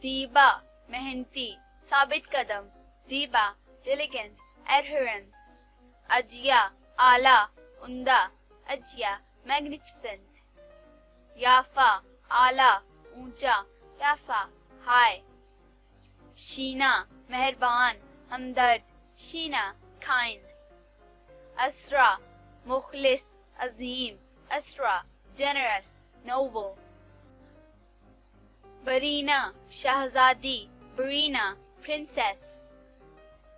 دیبا مہنتی ثابت قدم. دیبا diligent adherence. اجیا اعلیٰ عمدہ. اجیا magnificent. یافا اعلیٰ اونچا. یافا high. شینا مہربان ہمدرد. شینا kind. اسرا مخلص عظیم. اسرا generous noble. برینا شہزادی. برینا princess.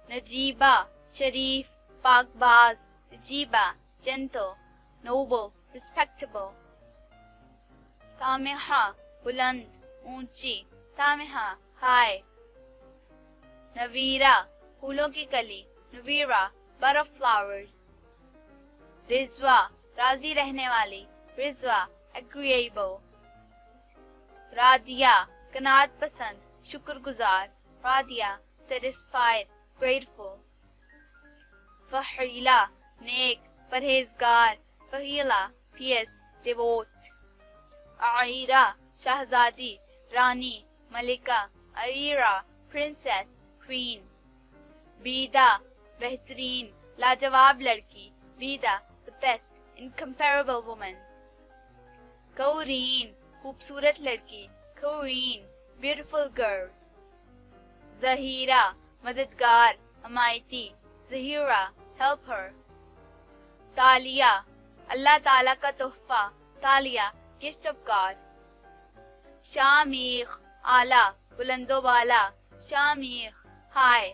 نجیبہ شریف پاک باز. Najiba gentle noble respectable. سامحہ بلند اونچی. سامحہ high. نویرہ پھولوں کی کلی. Naveera bud of flowers. رضوہ راضی رہنے والی. رضوہ agreeable. راضیہ قناعت پسند شکر گزار. Raziya satisfied grateful. فحیلہ نیک پرہیزگار. فحیلہ pious devout. عیرہ شہزادی رانی ملکہ. عیرہ princess queen. بیدہ بہترین لاجواب لڑکی. بیدہ the best incomparable woman. Korean خوبصورت لڑکی. Korean beautiful girl. ظہیرہ مددگار حمایتی. ظہیرہ helper. تالیہ اللہ تعالیٰ کا تحفہ. Taliya gift of God. شامیخ اعلیٰ بلند و بالا. شامیخ high.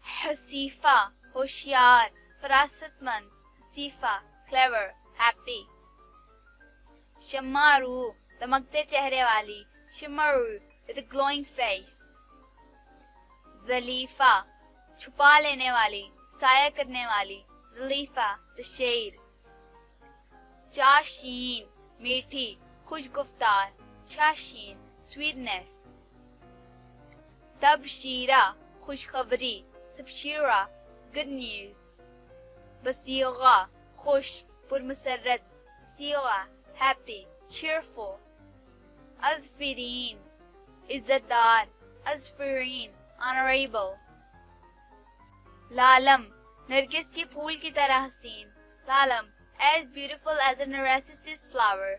حسیفہ ہوشیار فراست مند. حسیفہ clever happy. شمارو دمکتے چہرے والی. شمارو with a glowing face. زلیفہ چھپا لینے والی سایہ کرنے والی. زلیفہ the shade. چاشین میٹھی خوش گفتار. چاشین sweetness. تبشیرہ خوشخبری. تبشیرہ good news. بصیغہ خوش پرمسرت. بصیغہ happy cheerful. اظفرین عزت دار. اظفرین honorable. لالم نرگس کی پھول کی طرح حسین. لالم as beautiful as a narcissus flower.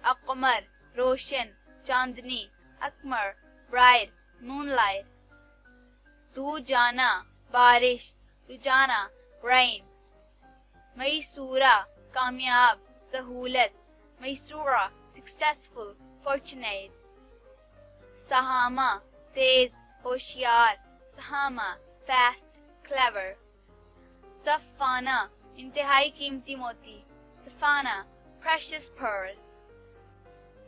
اقمر روشن چاندنی. اقمر bright moonlight. تو جانا بارش. تو جانا rain. میسورہ کامیاب سہولت. میسورہ successful fortunate. سہامہ تیز ہوشیار. سہامہ fast clever. صفانہ انتہائی قیمتی موتی. صفانہ precious pearl.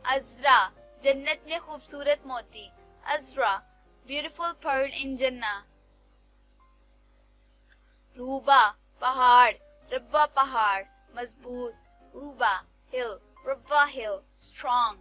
عذرا جنت میں خوبصورت موتی. عذرا beautiful pearl in Jannah. روبا پہاڑ. ربا پہاڑ مضبوط. روبا hill. ربا hill strong.